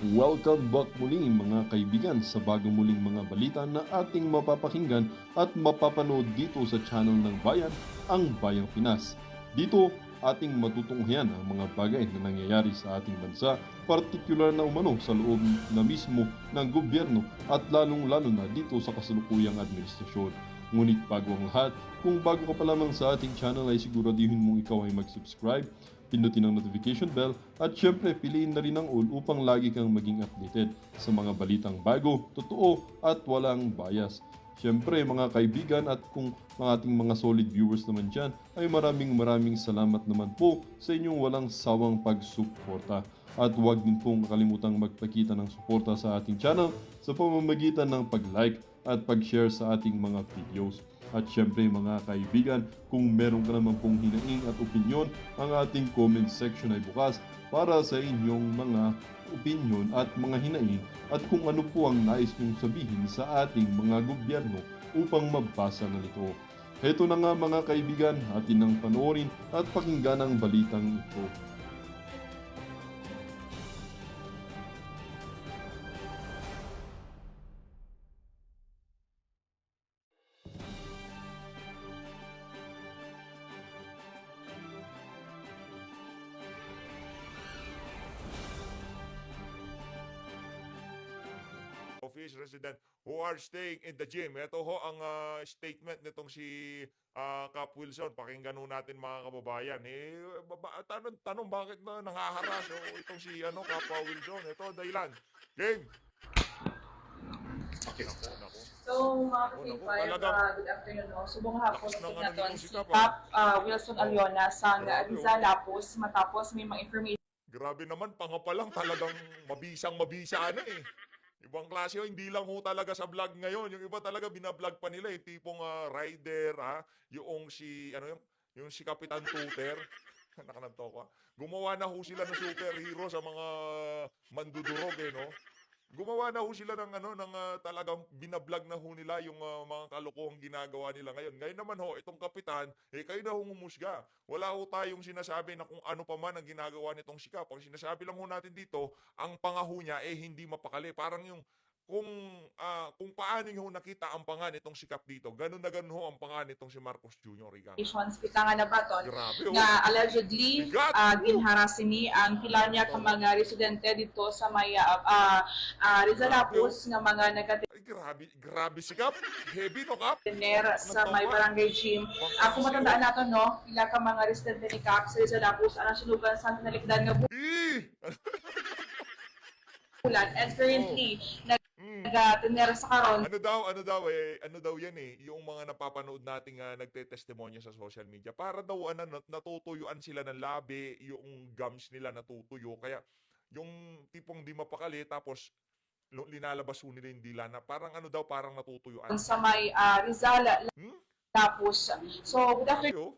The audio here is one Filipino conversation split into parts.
Welcome back muli mga kaibigan sa bagong muling mga balita na ating mapapakinggan at mapapanood dito sa channel ng Bayan, ang Bayang Pinas. Dito, ating matutunghayan ang mga bagay na nangyayari sa ating bansa, partikular na umano sa loob na mismo ng gobyerno at lalong-lalo na dito sa kasalukuyang administrasyon. Ngunit bago ang lahat, kung bago ka pa lamang sa ating channel ay siguraduhin mong ikaw ay mag-subscribe, pindutin ang notification bell at syempre piliin na rin ang all upang lagi kang maging updated sa mga balitang bago, totoo at walang bias. Syempre mga kaibigan at kung mga ating mga solid viewers naman dyan ay maraming salamat naman po sa inyong walang sawang pagsuporta. At huwag din pong kalimutang magpakita ng suporta sa ating channel sa pamamagitan ng pag-like at pag-share sa ating mga videos. At syempre mga kaibigan, kung meron ka naman pong hinaing at opinyon, ang ating comment section ay bukas para sa inyong mga opinyon at mga hinaing at kung ano po ang nais nyong sabihin sa ating mga gobyerno upang mabasa na nito. Heto na nga mga kaibigan, atin nang panoorin at pakinggan ang balitang ito. Office resident who are staying in the gym. Ito ho ang statement nitong si Cap Wilson. Pakinggan ho natin mga kababayan. Tanong bakit na nangaharas itong si Cap Wilson. Ito dahilan. Game. Okay. Naku. So, mga ka-K5, good afternoon. No? Subong hapon Lakas ng na ano si si Cap, Cap Wilson Aliona sa Grabe, Rizal Lapus matapos may mga information Grabe naman, pangapalang talagang mabisa Ibang klase yun, hindi lang ho talaga sa vlog ngayon. Yung iba talaga binablog pa nila tipong rider, yung si, yung si Kapitan Tuter. Nakananto ko. Gumawa na ho sila ng superhero sa mga mandudurog no? Gumawa na ho sila ng talagang binablog na ho nila yung mga kalokohang ginagawa nila ngayon. Ngayon naman ho, itong kapitan, kayo na ho humusga. Wala ho tayong sinasabi na kung ano pa man ang ginagawa nitong si Cap. Ang sinasabi lang ho natin dito, ang pangaho niya hindi mapakali. Parang yung kung paano nyo nakita ang pangan itong si Cap dito, ganun na ganun ho ang pangan itong si Marcos Jr. bitangan na baton Grabe, na allegedly Bigat! ginharasi ni ang pila niya ka mga residente dito sa may Rizal Lapus nga mga Ay, grabe si Cap. Heavy no, Cap? nagatener sa may barangay gym. Kung matandaan natin, no, pila ka mga residente ni Cap sa Rizal Lapus, ang sulugan sa nalikdan nga bulan. And currently, nagatener sa karon Ano daw yan yung mga napapanood nating nagte-testimonya sa social media. Para daw natutuyuan sila ng labi, yung gums nila natutuyo. Kaya yung tipong di mapakali tapos linalabas ho nila yung dila na parang parang natutuyuan. sa may Rizal Lapus. So, good afternoon. Ayo,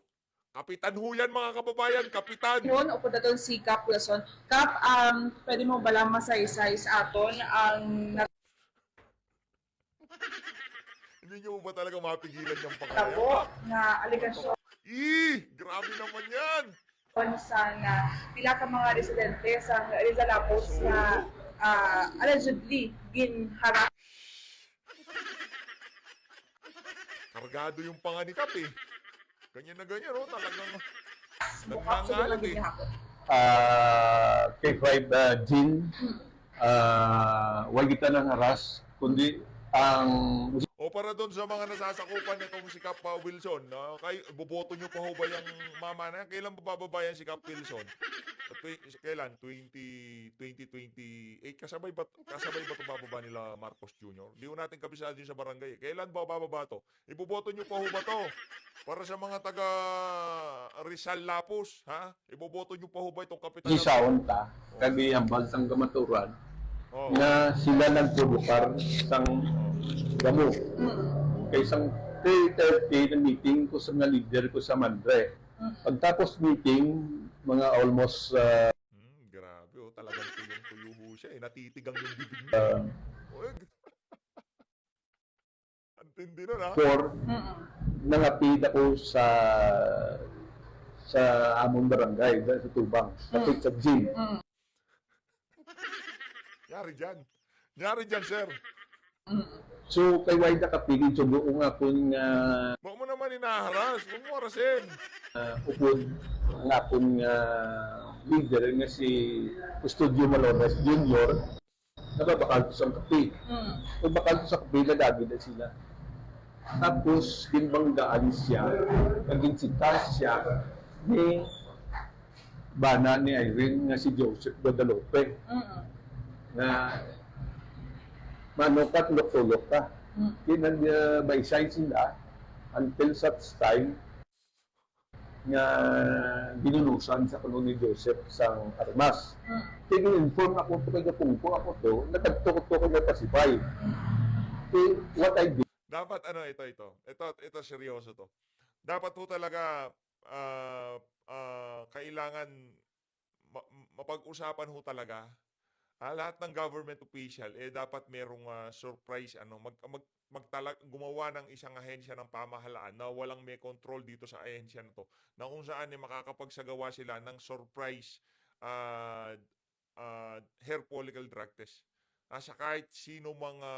kapitan ho yan mga kababayan, kapitan! Yun, upo na doon si Cap Wilson. Cap, pwede mo ba lang masaysay sa aton ang Hindi nyo ba talaga mapigilan yung natabo pangyayari? na aligasyon Grabe naman yan! sa pila ka mga residente sa Rizal Lapus na allegedly ginharap Kargado yung panga ni Cap Ganyan na ganyan talagang bukas sa nangangalat mga gihapon. K5 Jean, huwag kita nang haras, kundi ang O para doon sa mga nasasakupan nitong si Cap Wilson, boboto nyo pa ho ba yung mama na yan? Kailan bababayan si Cap Wilson? Kailan? 2028? Kasabay ba ito bababa nila Marcos Jr.? Di ho natin kabisado yun sa barangay. Kailan ba bababa to? Iboboto nyo pa ho ba to? Para sa mga taga Rizal Lapus, ha? Iboboto nyo pa ho ba itong kapitan? isaon ta, kagi ang bansang kamaturan, Oh. na sila nagprovokar sang gamo. Kay isang 3:30 na meeting ko sa mga leader ko sa Mandre. Pagtapos meeting, mga almost Grabe, talagang tuyong-tuyo ho siya. Natitigang yung bibig niya. Antindi nun, ha? 4, nangapid ako sa among barangay, sa Tubang, kapit sa gym. Yari dyan. Yari dyan, sir. So, kay Wayda Kapili, so doon nga po nga Huwag mo naman inaharas. Huwag mo harasin. upod nga po nga leader nga si Custodio Malones Jr. Nababakal ko sa kape. Pag bakal ko sa kape, nagagi na sila. Tapos, ginbanggaan siya, naging sitas siya ni bana ni Irene nga si Joseph Guadalupe na manukat loko-lok ka. Kinag-baysay sila until such time nga binulusan sa kuno ni Joseph sang armas. Tigin-inform ako to kay Kapungko ako to, nagtagtukot ko na pasipay. What I did, Dapat ano ito seryoso to. Dapat po talaga kailangan mapag-usapan ho talaga. Lahat ng government official dapat merong surprise gumawa ng isang ahensya ng pamahalaan na walang may control dito sa ahensya na to, na kung saan makakapagsagawa sila ng surprise hair follicle drug test. Sa kahit sino mga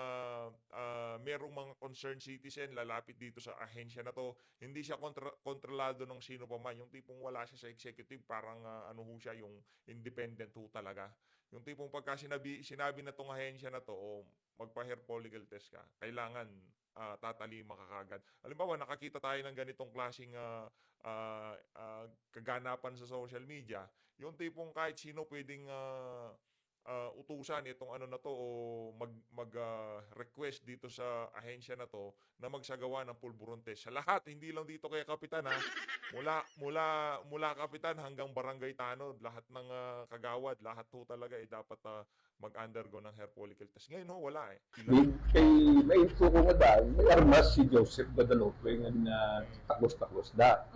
merong mga concerned citizen lalapit dito sa ahensya na to, hindi siya kontrolado ng sino pa man. Yung tipong wala siya sa executive, parang ano ho siya, yung independent ho talaga. Yung tipong pagka sinabi na tong ahensya na to, magpa-hair follicle test ka, kailangan tatalima ka kagad. Halimbawa, nakakita tayo ng ganitong klaseng kaganapan sa social media, yung tipong kahit sino pwedeng utusan itong ano na to o request dito sa ahensya na to na magsagawa ng pulburon test. Sa lahat, hindi lang dito kay Kapitan mula Kapitan hanggang Barangay Tanod, lahat ng kagawad, lahat ho talaga dapat mag-undergo ng hair follicle test. Ngayon wala kay may info ko nga dahil, may armas si Joseph Guadalupe nga taklos-taklos da.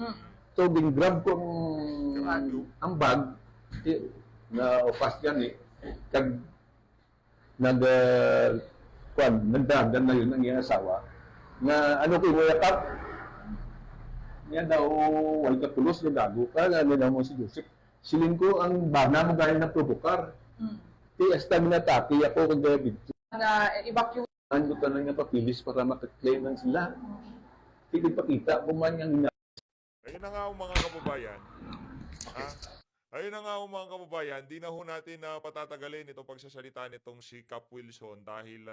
So, grab ko ang bag na upas yan kag nagdagan na yun ang iyang asawa nga ano ko yung yakap niya daw wal kapulos na gago ka nga daw mo si Joseph silin ko ang bana mo gaya ng provokar ti hasta minatati ako kag David Na evacuate. ano ka na nga papilis para makaklaim ng sila hindi pakita kung man yung Ayun na nga mga kababayan. Ayun na nga mga kababayan, di na ho natin patatagalin itong pagsasalita nitong si Cap Wilson dahil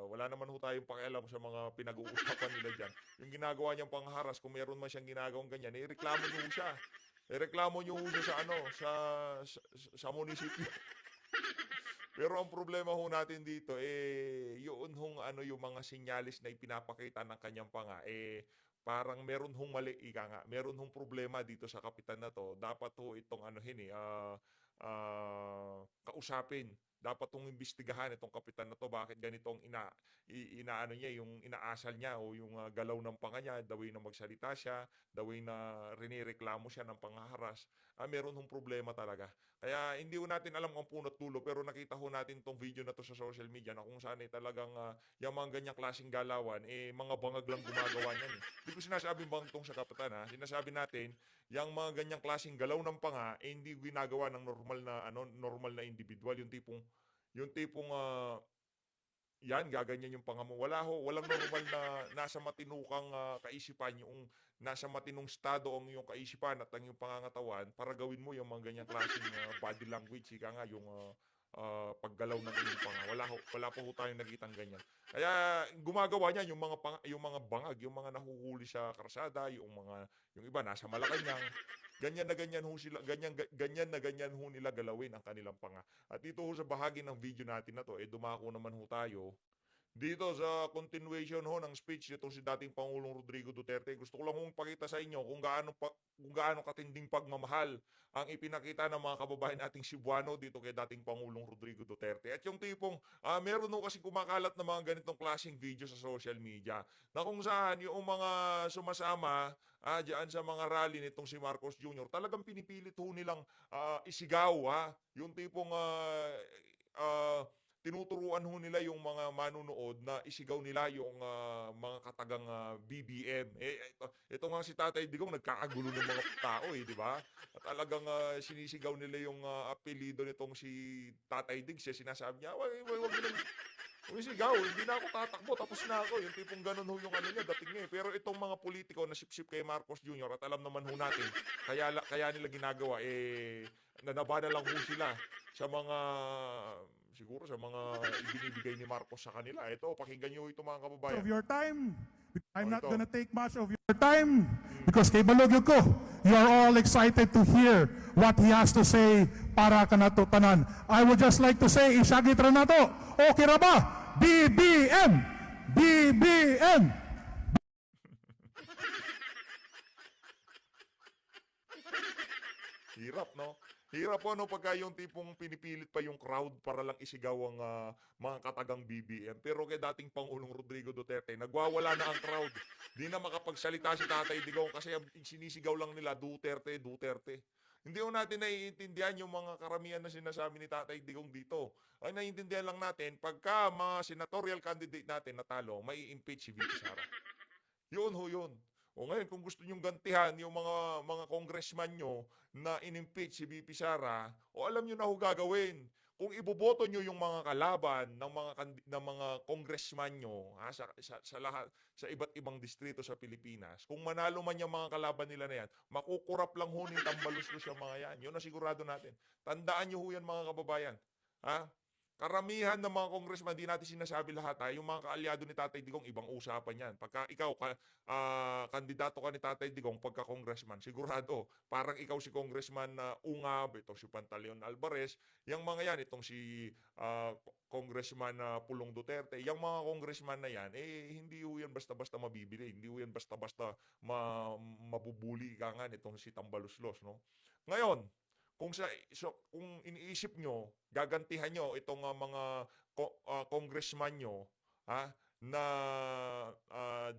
wala naman ho tayong pakialam sa mga pinag-uusapan nila dyan. Yung ginagawa niyang pangharas, kung meron man siyang ginagawang ganyan, ireklamo niyo ho siya. Ireklamo niyo ho siya sa munisipyo. Pero ang problema ho natin dito, yun hong yung mga sinyalis na ipinapakita ng kanyang panga, parang meron hong mali, meron hong problema dito sa kapitan na to. Dapat ho itong kausapin. Dapat hong imbestigahan itong kapitan na to. Bakit ganitong inaano niya, yung inaasal niya o yung galaw ng panga niya, the way na magsalita siya, the way na rinireklamo siya ng panghaharas. Meron hong problema talaga. Kaya hindi ho natin alam ang punot dulo, pero nakita ho natin tong video na to sa social media na kung saan talagang yung mga ganyang klaseng galawan, mga bangag lang gumagawa niyan. Hindi ko sinasabing bang tong sa kapitan Sinasabi natin, yung mga ganyang klaseng galaw ng panga, hindi ginagawa ng normal na individual. Yung tipong yan, gaganyan yung panga mo. Walang normal na nasa matinukang kaisipan, yung nasa matinong estado ang iyong kaisipan at ang iyong pangangatawan para gawin mo yung mga ganyang klaseng body language, yung paggalaw ng iyong panga. Wala pa ho tayong nakitang ganyan. Kaya gumagawa niya yung mga bangag, yung mga nahuhuli sa karsada, yung iba nasa Malacanang. Ganyan na ganyan ho sila, ganyan ho nila galawin ang kanilang panga. At dito ho sa bahagi ng video natin na to, dumako naman ho tayo dito sa continuation ho ng speech nitong si dating Pangulong Rodrigo Duterte. Gusto ko lang hong pakita sa inyo kung gaano katinding pagmamahal ang ipinakita ng mga kababayan nating Cebuano dito kay dating Pangulong Rodrigo Duterte. At yung tipong meron ho kasi kumakalat na mga ganitong klaseng video sa social media na kung saan yung mga sumasama diyan sa mga rally nitong si Marcos Jr. talagang pinipilit ho nilang isigaw yung tipong tinuturuan ho nila yung mga manunood na isigaw nila yung mga katagang BBM. Ito nga si Tatay Digong nagkakagulo ng mga tao di ba? At talagang sinisigaw nila yung apelido nitong si Tatay Dig. Siya sinasabi niya, wag mo nang sigaw, hindi na ako tatakbo, tapos na ako. Yung tipong ganun ho yung ano niya, dating niya. Pero itong mga politiko na sip-sip kay Marcos Jr. at alam naman ho natin, kaya nila ginagawa, nanabana lang ho sila sa mga, siguro sa mga ibinibigay ni Marcos sa kanila. Ito, pakinggan niyo ito mga kababayan. Of your time. I'm not ito. gonna take much of your time because kay Balogyo ko, you are all excited to hear what he has to say para kanato tanan. I would just like to say, isagit ra nato. Okay ra ba? BBM! BBM! Hirap, no? Hirap po, no? Pagka yung tipong pinipilit pa yung crowd para lang isigaw ang mga katagang BBM. Pero kay dating Pangulong Rodrigo Duterte, nagwawala na ang crowd. Di na makapagsalita si Tatay Digong kasi ang sinisigaw lang nila, Duterte, Duterte. Hindi ko natin naiintindihan yung mga karamihan na sinasabi ni Tatay Digong dito. Ay naiintindihan lang natin, pagka mga senatorial candidate natin natalo, may impeach si VP Sara. Yun ho yun. O ngayon, kung gusto nyong gantihan yung mga congressman nyo na in-impeach si VP Sara, o alam nyo na ho gagawin. Kung iboboto nyo yung mga kalaban ng mga congressman nyo sa lahat, sa iba't ibang distrito sa Pilipinas, kung manalo man yung mga kalaban nila na yan, makukurap lang ho ni tambaluslos yung mga yan. Yun ang sigurado natin. Tandaan nyo ho yan mga kababayan. Ha? Karamihan ng mga congressman, di natin sinasabi lahat yung mga kaalyado ni Tatay Digong, ibang usapan yan. Pagka ikaw, kandidato ka ni Tatay Digong pagka-congressman, sigurado, parang ikaw si congressman Ungab, itong si Pantaleon Alvarez, yung mga yan, itong si congressman Pulong Duterte, yung mga congressman na yan, hindi ho yan basta-basta mabibili, hindi ho yan basta-basta mabubuli ka nga itong si Tambaluslos, no? Ngayon, kung iniisip nyo, gagantihan nyo itong mga congressman nyo, na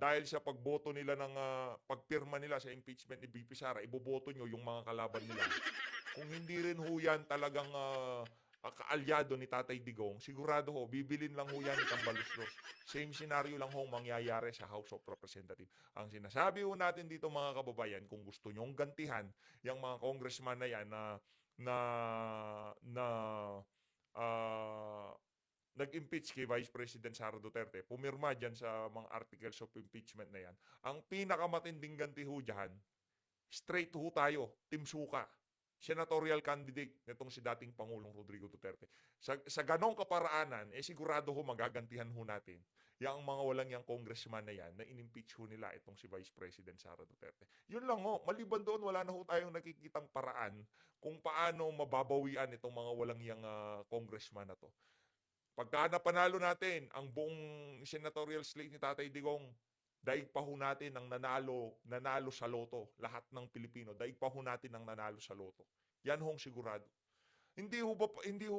dahil sa pagboto nila ng pagpirma nila sa impeachment ni VP Sara, iboboto nyo yung mga kalaban nila. Kung hindi rin ho yan talagang kaalyado ni Tatay Digong, sigurado ho, bibilin lang ho yan ni Tambaluslos. Same scenario lang ho mangyayari sa House of Representatives. Ang sinasabi ho natin dito mga kababayan, kung gusto nyong gantihan yung mga congressman na yan nag-impeach kay Vice President Sara Duterte, pumirma dyan sa mga articles of impeachment na yan, ang pinakamatinding ganti ho dyan, straight ho tayo, Team Suka. Senatorial candidate nitong si dating Pangulong Rodrigo Duterte. Sa ganong kaparaanan, sigurado ho magagantihan ho natin yung mga walang yung congressman na yan na in-impeach ho nila itong si Vice President Sara Duterte. Yun lang ho. Maliban doon, wala na ho tayong nakikitang paraan kung paano mababawian itong mga walang yung congressman na to. Pagka napanalo natin ang buong senatorial slate ni Tatay Digong, daig pa ho natin ang nanalo sa loto. Lahat ng Pilipino, daig pa ho natin ang nanalo sa loto. Yan hong sigurado. Hindi ho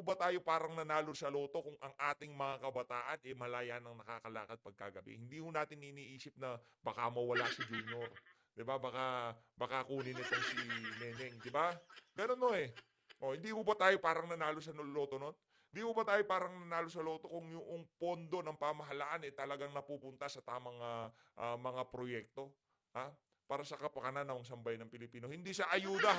ba tayo parang nanalo sa loto kung ang ating mga kabataan malaya nang nakakalakad pagkagabi? Hindi ho natin iniisip na baka mawala si Junior. 'Di ba? Baka kunin itong si Neneng, 'di ba? Ganun no eh. Hindi ho ba tayo parang nanalo sa loto noon? Di ba tayo parang nanalo sa loto kung yung pondo ng pamahalaan talagang napupunta sa tamang mga proyekto, para sa kapakanan ng sambayan ng Pilipino. Hindi sa ayuda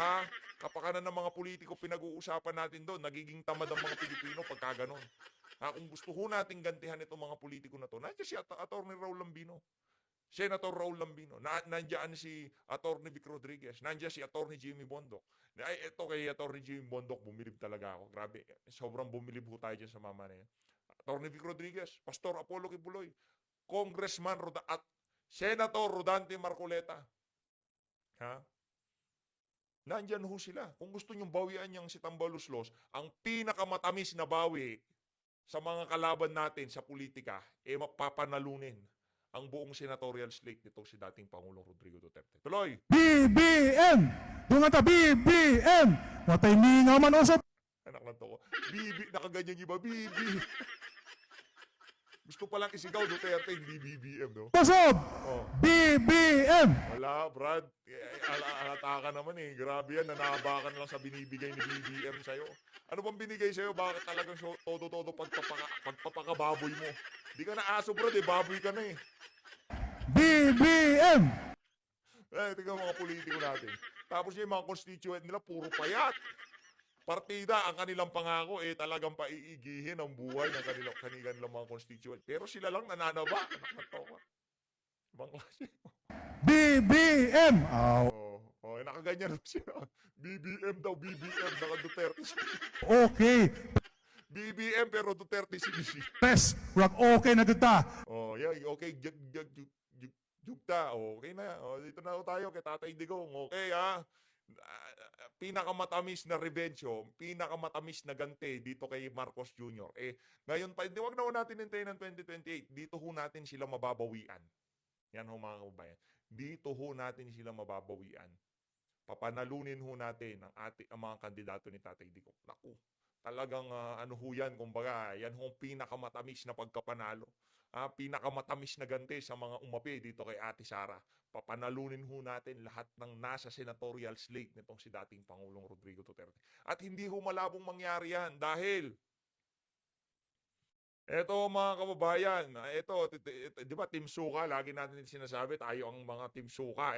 kapakanan ng mga politiko pinag-uusapan natin doon. Nagiging tamad ang mga Pilipino pagka ganon. Kung gusto ho natin gantihan itong mga politiko na to, nandiyan si Atty. Raul Lambino. Senator Raul Lambino. Nandiyan si Atty. Vic Rodriguez. Nandiyan si Atty. Jimmy Bondoc. Ito kay Atty. Jimmy Bondoc, bumilib talaga ako. Grabe, sobrang bumilib ho tayo dyan sa mama na yan. Atty. Vic Rodriguez, Pastor Apollo Kibuloy, Congressman at Senator Rodante Marcoleta. Nandiyan ho sila. Kung gusto nyong bawian yung si Tambaluslos, ang pinakamatamis na bawi sa mga kalaban natin sa politika, mapapanalunin ang buong senatorial slate nito si dating Pangulong Rodrigo Duterte. Tuloy! BBM! Yung ata BBM! Matay ninga man usap. Anak lang to ko. Nakaganyan iba, Bibi. Gusto palang isigaw Duterte, hindi BBM, no? Usap! Oh. BBM! Wala, Brad. Alata ka naman eh. Grabe yan, nanabakan lang sa binibigay ni BBM sa'yo. Ano bang binigay sa'yo? Bakit talagang todo-todo pagkakababoy mo. Di ka na aso bro, baboy ka na eh. BBM! Tingnan mga politiko natin. Tapos yung mga constituent nila, puro payat. Partida, ang kanilang pangako, talagang paiigihin ang buhay ng kanilang mga constituent. Pero sila lang nananaba. Anak na to. Ibang klase. BBM! Nakaganyan lang siya. BBM daw, BBM. Naka Duterte siya. Okay. BBM pero Duterte si BC. Press, wag okay na kita. Okay, jugta. Okay na. Dito na tayo kay Tatay Digong. Okay, pinakamatamis na revenge, pinakamatamis na ganti dito kay Marcos Jr. Ngayon pa, wag na ho natin hintayin ng 2028. Dito ho natin sila mababawian. Yan ho mga kababayan. Dito ho natin sila mababawian. Papanalunin ho natin ang mga kandidato ni Tatay Digong. Naku, talagang ano ho yan, kumbaga, yan ho pinakamatamis na pagkapanalo. Pinakamatamis na ganti sa mga umapi dito kay Ate Sara. Papanalunin ho natin lahat ng nasa senatorial slate nitong si dating Pangulong Rodrigo Duterte. At hindi ho malabong mangyari yan dahil eto mga kababayan, di ba Team Suka, lagi natin sinasabi, tayo ang mga Team Suka.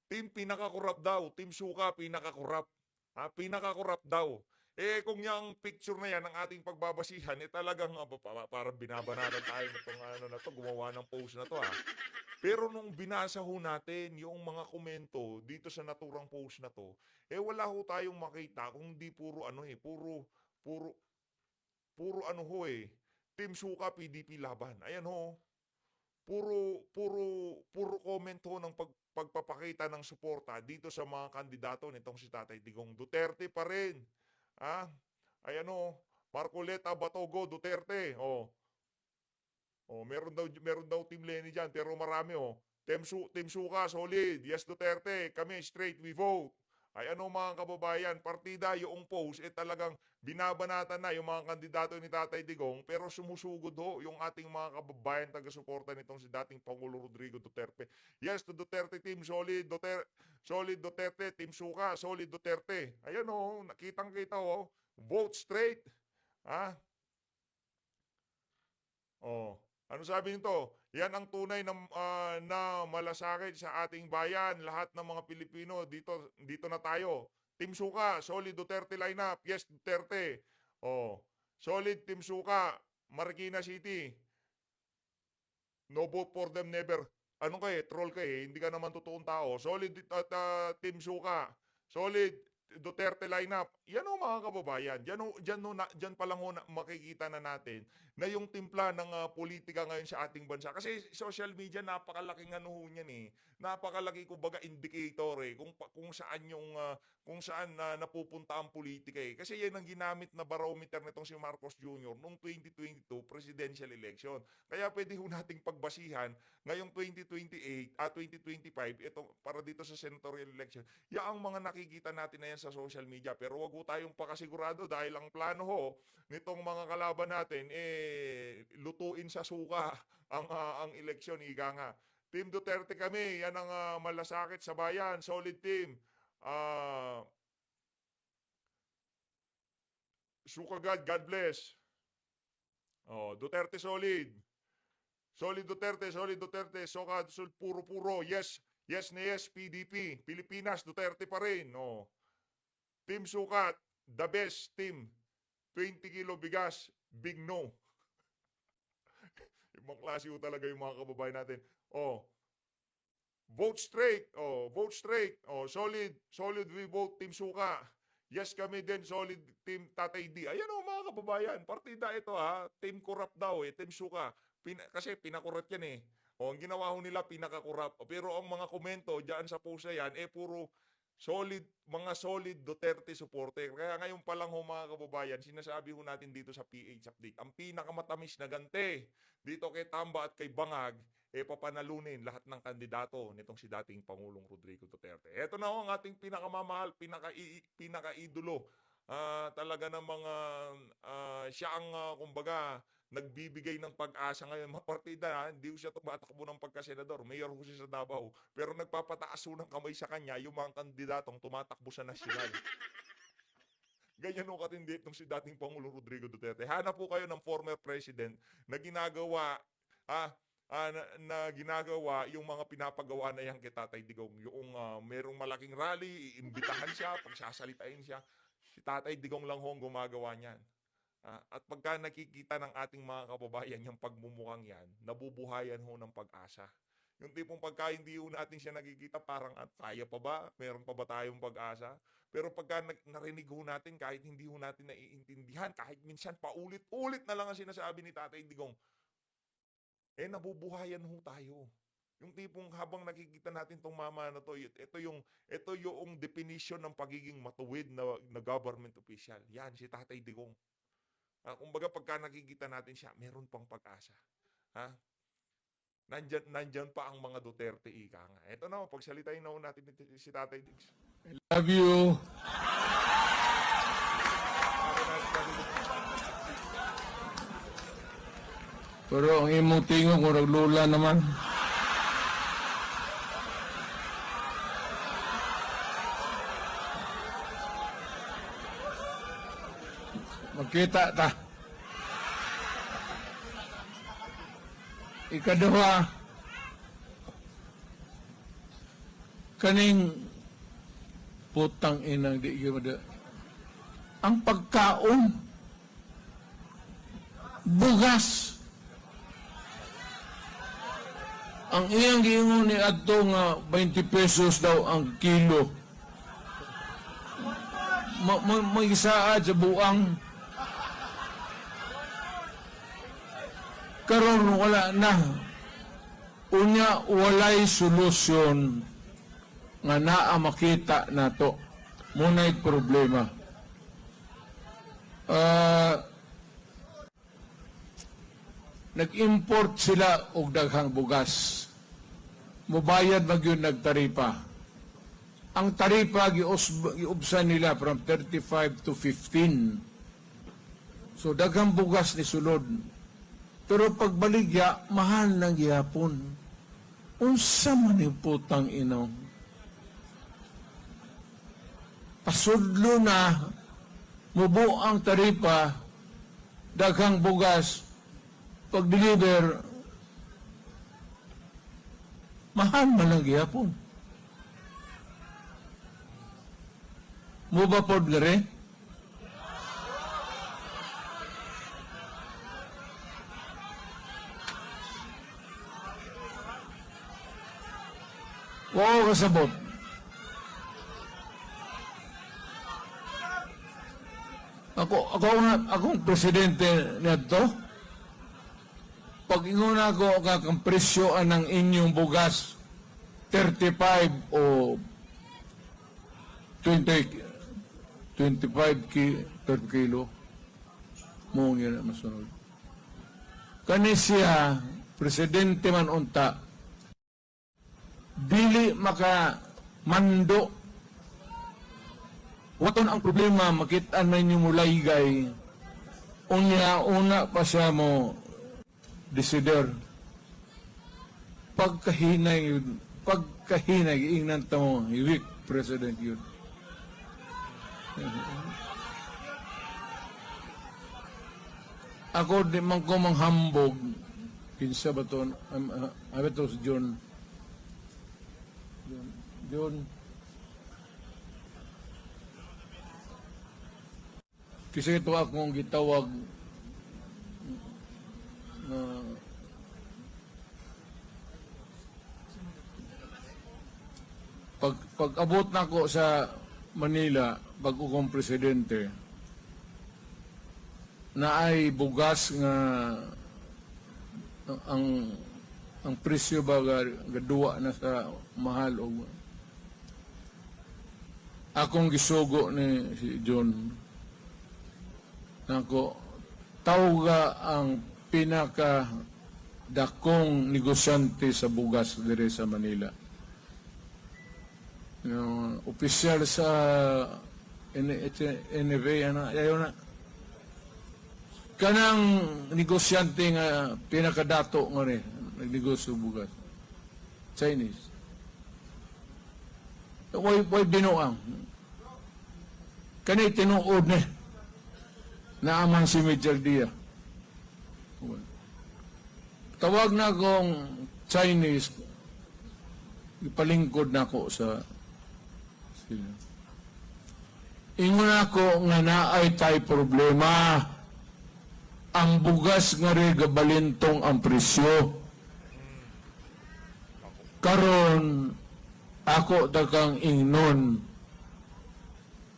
Team pinaka-corrupt daw, Team Suka pinaka-corrupt. Pinaka-corrupt daw. Kung yung picture na yan ng ating pagbabasihan, talagang parang binabanatan tayo nitong gumawa ng post na to. Pero nung binasa ho natin yung mga komento dito sa naturang post na to, wala ho tayong makita kung di puro Team Suka PDP laban. Ayan ho. Puro comment ho ng pagpapakita ng suporta dito sa mga kandidato nitong si Tatay Digong. Duterte pa rin. Ayan o, Marcoleta, Batogo, Duterte. Meron daw Team Lenny dyan, pero marami Team Suka, solid. Yes, Duterte. Kami, straight, we vote. Ay ano mga kababayan, partida yung post, talagang binabanatan na yung mga kandidato ni Tatay Digong, pero sumusugod ho yung ating mga kababayan taga-suporta nitong si dating Pangulo Rodrigo Duterte. Yes, to Duterte team, solid Duterte, Team Suka, solid Duterte. Ayan nakitang-kita vote straight. Ano sabi nito? Yan ang tunay na malasakit sa ating bayan. Lahat ng mga Pilipino, dito na tayo. Team Suka, solid Duterte lineup. Yes, Duterte. Solid Team Suka, Marikina City. No vote for them never. Ano troll hindi ka naman totoong tao. Solid Team Suka. Solid Duterte lineup. Yan mga kababayan. Diyan pa lang makikita na natin na yung timpla ng politika ngayon sa ating bansa. Kasi social media, napakalaking niyan Napakalaki kumbaga indicator kung saan napupunta ang politika Kasi yan ang ginamit na barometer nitong si Marcos Jr. noong 2022 presidential election. Kaya pwede ho nating pagbasihan ngayong 2025, ito para dito sa senatorial election. Ang mga nakikita natin na yan sa social media. Pero wag ho tayong pakasigurado dahil ang plano nitong mga kalaban natin lutuin sa suka ang eleksyon, ika nga. Team Duterte kami, yan ang malasakit sa bayan, solid team. Suka God bless. Duterte solid. Solid Duterte, Suka puro. Yes na yes, PDP. Pilipinas, Duterte pa rin. Team Sukat, the best team. 20 kilo bigas, big no. Ibang klase talaga yung mga kababayan natin. Vote straight. Solid we vote Team Suka. Yes kami din, solid Team Tatay D. Ayan mga kababayan, partida ito Team corrupt daw Team Suka. Kasi pinakorrupt yan ang ginawa nila pinaka-corrupt. Pero ang mga komento diyan sa post na yan puro mga solid Duterte supporter. Kaya ngayon pa lang mga kababayan, sinasabi natin dito sa PH Update, ang pinakamatamis na ganti dito kay Tamba at kay Bangag, papanalunin lahat ng kandidato nitong si dating Pangulong Rodrigo Duterte. Ito na ang ating pinakamamahal, pinaka-idolo. Talaga namang siya ang kumbaga nagbibigay ng pag-asa ngayon mga partida. Hindi siya tumatakbo ng pagkasenador, mayor ho siya sa Davao, pero nagpapataas ng kamay sa kanya yung mga kandidatong tumatakbo sa nasyonal. Ganyan ho katindi itong si dating Pangulong Rodrigo Duterte. Hanap po kayo ng former president na ginagawa, na ginagawa yung mga pinapagawa na yan kay Tatay Digong. Yung merong malaking rally, iimbitahan siya, pagsasalitain siya. Si Tatay Digong lang ho ang gumagawa niyan. At pagka nakikita ng ating mga kababayan yung pagmumukhang yan, nabubuhayan ho ng pag-asa. Yung tipong pagka hindi ho natin siya nakikita, parang kaya pa ba? Meron pa ba tayong pag-asa? Pero pagka narinig ho natin, kahit hindi ho natin naiintindihan, kahit minsan paulit-ulit na lang ang sinasabi ni Tatay Digong, nabubuhayan ho tayo. Yung tipong habang nakikita natin tong mama na to, ito yung definition ng pagiging matuwid na government official. Yan, si Tatay Digong. Kumbaga pagka nakikita natin siya, meron pang pag-asa. Nandyan pa ang mga Duterte ika nga. Ito na, pagsalitain na ho natin si Tatay Diggs. Love you. Pero ang imong tingog mo naglula naman. Magkita ta. Ikaduha, kaning putang inang di gimada. Ang pagkaon, bugas. Ang iyang giingon ni adto nga 20 pesos daw ang kilo. May isaad sa buang. Karon wala na. Unya walay solusyon nga naa makita nato. Muna'y problema. Nag-import sila og daghang bugas. Mubayad magyud nagtaripa. Ang taripa giubsan nila from 35 to 15. So daghang bugas ni sulod. Pero pagbaligya, mahal ng gihapon. Unsa man yung putang inaw? Pasudlo na, mubo ang taripa, daghang bugas, pag-deliver, mahal man ang gihapon. Muba pod gare? Oo, kasabot. Akong presidente nito, pag ingon ako kakang presyo ng inyong bugas, 35 o 25 per kilo, mo nga na masunod. Kani siya, presidente man unta, dili maka mando. Waton ang problema, makita na inyo mulaygay. Una pa siya mo desider. Pagkahinay, ingnan ta mo, weak president yun. Ako di man ko manghambog. Kinsa ba to? Abi to si John. Kasi ito akong gitawag na pag-abot na ko sa Manila, bago kong presidente, na ay bugas nga ang presyo ba gaduwa na sa mahal o akong gisugo ni si John nako tawga ang pinaka dakong negosyante sa bugas dire sa Manila. Opisyal sa NFA ayaw na kanang negosyante nga pinakadato nga ni nagnegosyo bugas. Chinese. Way binuang. Kani tinuod ni naaman si Major Dia. Tawag na akong Chinese, ipalingkod na ako sa sila. Ingon ako nga naay tay problema. Ang bugas nga rin gabalintong ang presyo. Karon ako takang ingnon.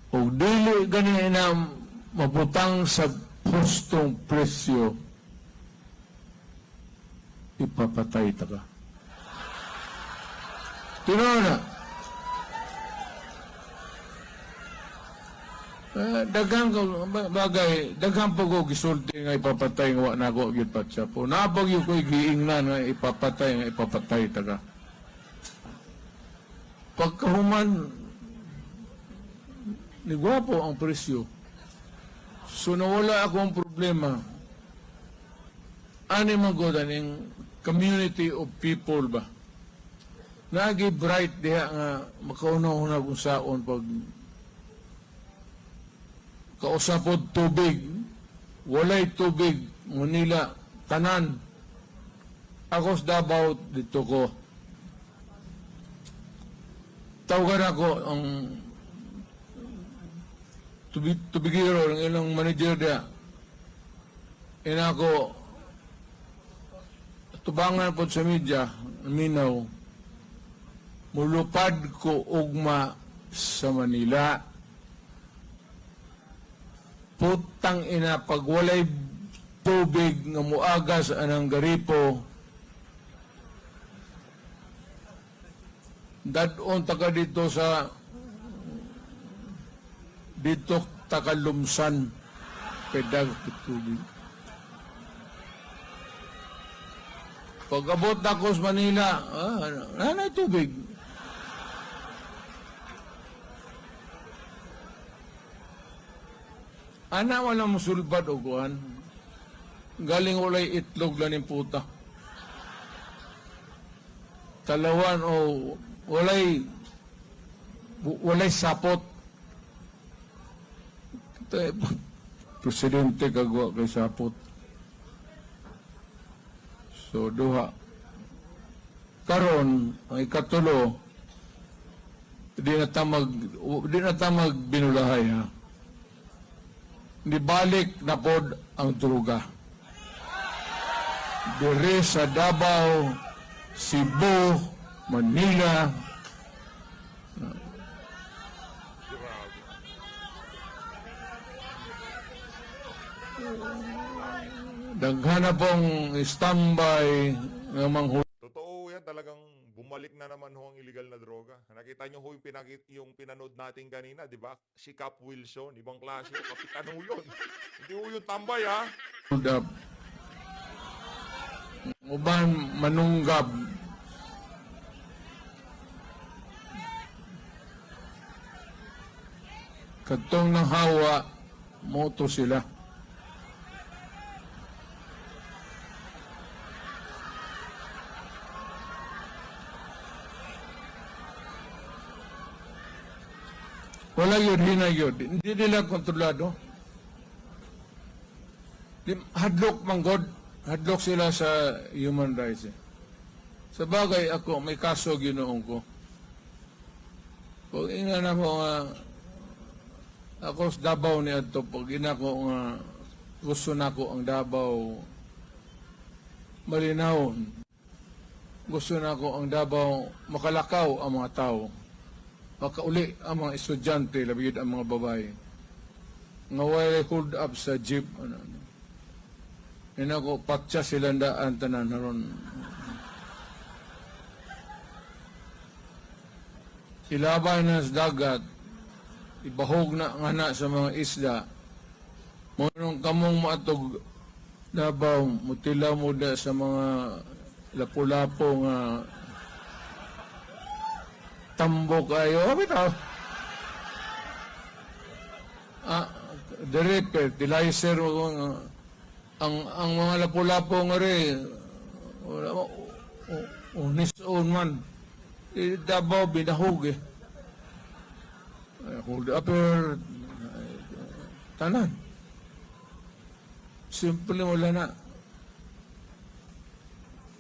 O dili gani na mabutang sa hustong presyo, ipapatay ta ka. Tinoon na. Daghang bagay, daghang po ko gisulti nga ipapatay nga wa na ako gitpatsa po. Napag yung ko'y giingnan nga ipapatay ta ka. Pagkahuman, ni gwapo ang presyo. So nawala akong problema. Ani man ko daning community of people ba? Nagi bright diha nga makaunaw-unaw kung saon pag kausapod tubig, walay tubig, Manila, tanan. Ako sa Davao dito ko. Tawagan ako ang tubigiro ng ilang manager dia. Ina ako tubangan po sa media, minaw, mulupad ko ugma sa Manila. Putang ina, pag walay tubig nga muagas anang garipo, dadon taga dito sa dito takalumsan pedag tubig. Pag abot ako sa Manila, nanay tubig. Ana wala musulbad o kuhan. Galing walay itlog lang yung puta. Talawan o walay sapot. Presidente kagwa kay sapot. So duha. Karon ang ikatulo, di na tamag binulahay ha. Di balik na pod ang druga. Dire sa Davao, Cebu, Manila. Daghan na pong standby ng mga Totoo yan, talagang bumalik na naman ho ang illegal na droga. Nakita nyo ho yung pinanood natin kanina, di ba? Si Cap Wilson, ibang klase, kapitan ho yun. Hindi ho yung tambay, ha? udap. Uban manunggab. Katong ng hawa, moto sila. Wala yun, hinayod. Hindi nila kontrolado. Hadlok manggod. Hadlok sila sa human rights. Sa bagay ako, may kaso ginoong ko. Pag ina na ko nga, ako sa Davao ni Adto, pag ina ko nga, gusto na ko ang Davao malinawon. Gusto na ko ang Davao makalakaw ang mga tao. Makauli ang mga estudyante, labigid ang mga babae. Nga wala hold up sa jeep. Ina ko, patsa silang daan tanan naron. Ilabay na sa dagat, ibahog na nga na sa mga isla. Munong kamong maatog Davao, mutila mo da sa mga lapu-lapo nga tambok ayo, bitaw. Direct, fertilizer mo ang mga lapu-lapo nga rin, unis-on man. Davao binahog eh. Hold upper, Tanan. Simple wala na.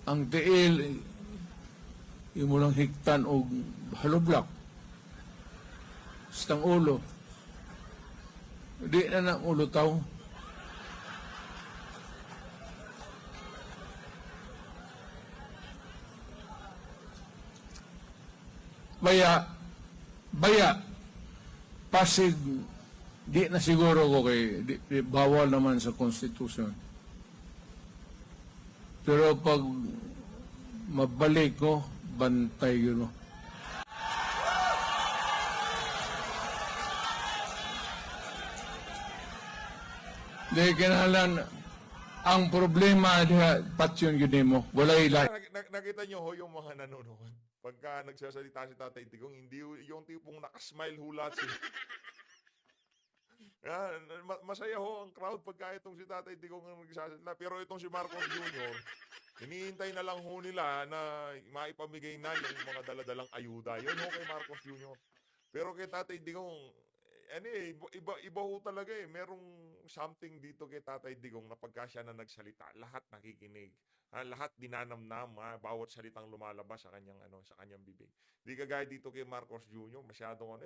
Ang tiil, imo lang hiktan o haloblak. Stang ulo. Di na na ulo tao. Baya, Pasig, di na siguro ko kay bawal naman sa konstitusyon. Pero pag mabalik ko, bantay yun. Di kinahalan, ang problema diha patyon yun mo. Walay Nakita nyo ho yung mga nanonood. Pagka nagsasalita si Tatay Digong, hindi yung tipong nakasmile hulat siya. Yan, masaya ho ang crowd pagka itong si Tatay Digong ang nagsasalita. Pero itong si Marcos Jr., hinihintay na lang ho nila na maipamigay na yung mga daladalang ayuda. Yun ho kay Marcos Jr. Pero kay Tatay Digong, iba ho talaga eh. Merong something dito kay Tatay Digong na pagka siya na nagsalita, lahat nakikinig. Lahat dinanamnam, bawat salitang lumalabas sa kanyang bibig. Di kagaya dito kay Marcos Jr., masyadong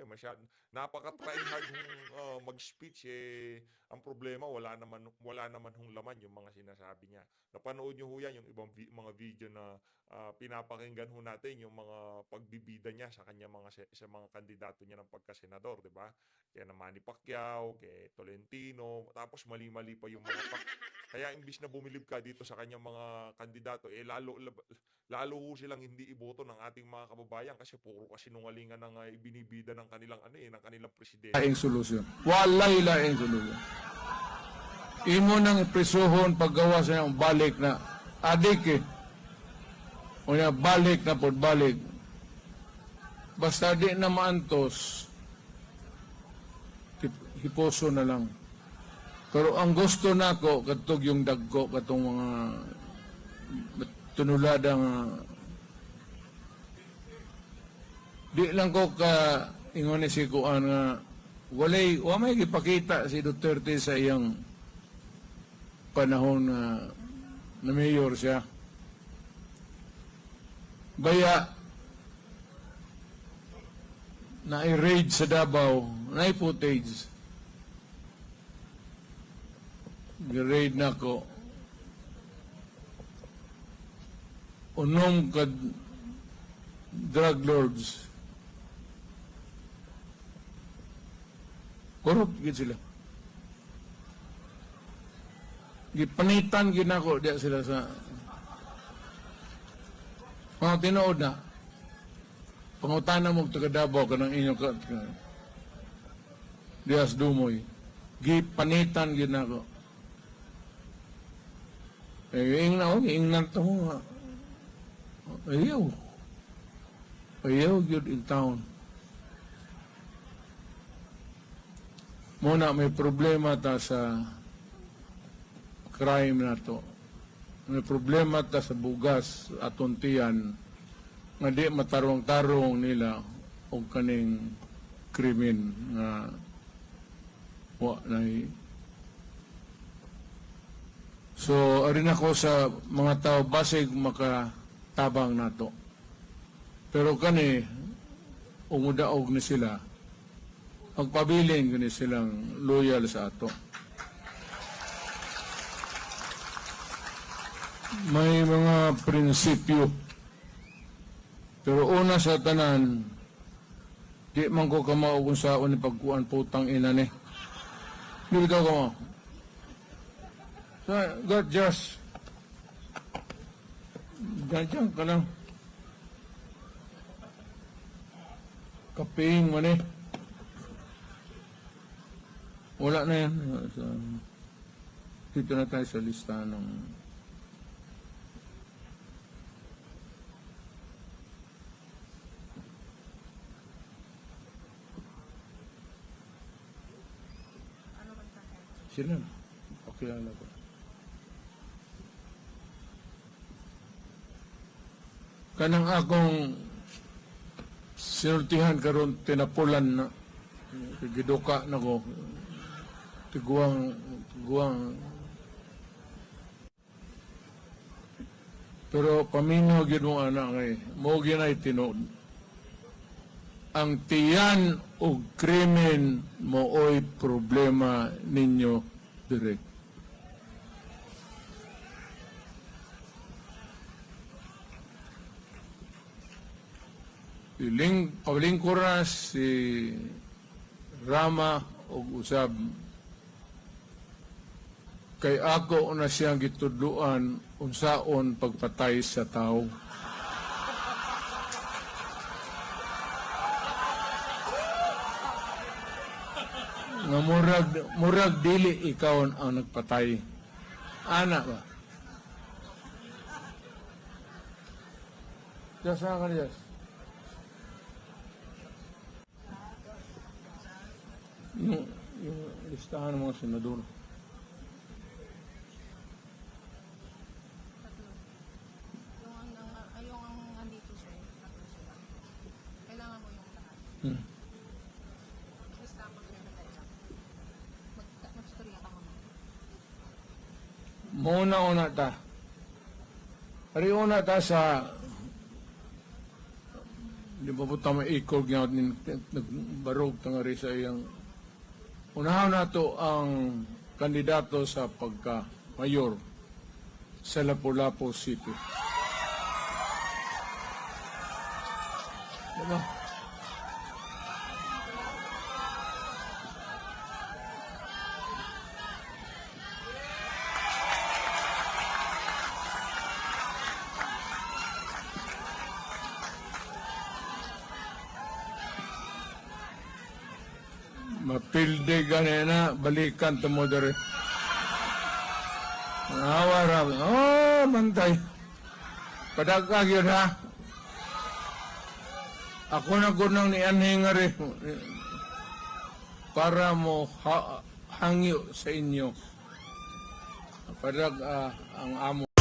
napaka-tryhard mag-speech ang problema wala naman hong laman yung mga sinasabi niya. Napanood niyo ho yan yung ibang mga video na pinapakinggan ho natin yung mga pagbibida niya sa kanya sa mga kandidato niya ng pagka-senador, di ba? Kaya na Manny Pacquiao, kay Tolentino, tapos mali-mali pa yung mga kaya imbis na bumilib ka dito sa kanyang mga kandidato, lalo ho silang hindi iboto ng ating mga kababayan kasi puro kasinungalingan ng ibinibida ng kanilang ng kanilang presidente. laing solusyon. Walay laing solusyon. Imo nang presohon paggawa sa niyang balik na adik eh. O niya balik na pod balik. Basta di na maantos, hiposo na lang. Pero ang gusto nako katog yung dagko katong mga tunuladang di lang ko ka ingon ni si kuan nga wa may gipakita si Duterte sa iyang panahon na mayor siya. Baya na i-raid sa Davao, na footage. Gi-raid na ko. Unom ka drug lords. Corrupt gid sila. Gipanitan ginako diya sila sa mga tinuod na. Pangutana mo taga Davao kanang inyong Dias Dumoy. Gipanitan ginako. Ing na to nga. Ayaw yun in town. Muna may problema ta sa crime na to. May problema ta sa bugas at untiyan nga di matarong-tarong nila o kaning krimen nga wa na. So, arin ako sa mga tao, basig makatabang nato. Pero kani, umudaog ni sila, magpabiling kani silang loyal sa ato. May mga prinsipyo. Pero una sa tanan, di man ko kamao kung saan ni pagkuan putang ina ni. Di bitaw kamao. So, God just ganyan ka lang. Kaping mo ni. Wala na yan. Dito na tayo sa lista ng sila. Pakilala ko. Kanang akong sinultihan karon tinapulan na giduka na ko tiguang. Pero paminaw gid mo anak kay mo ginay tinuod. Ang tiyan o krimen mooy problema ninyo direct. Pauling Kuras, si Rama o usab kay ako na siyang gitudluan unsaon pagpatay sa tao. Nga murag dili ikaw ang nagpatay. Ana ba? Just ka Diyos. Yung listahan ng mga senador. Yung andito siya, tatlo sila. Kailangan mo yung lahat. Basta magre-relay lang. Mag-storya ka muna. Muna ta. Una ta sa di ba po tama ikog nga nagbarog tangari sa iyang unahan nato ang kandidato sa pagka-mayor sa Lapu-Lapu City. Diba? Mapilde ganina, balikan to mo dere. Awara, mantay. Padagkag yun ha. Ako na gunang ni Anhingari para mo hangyo sa inyo. Padag ang amo.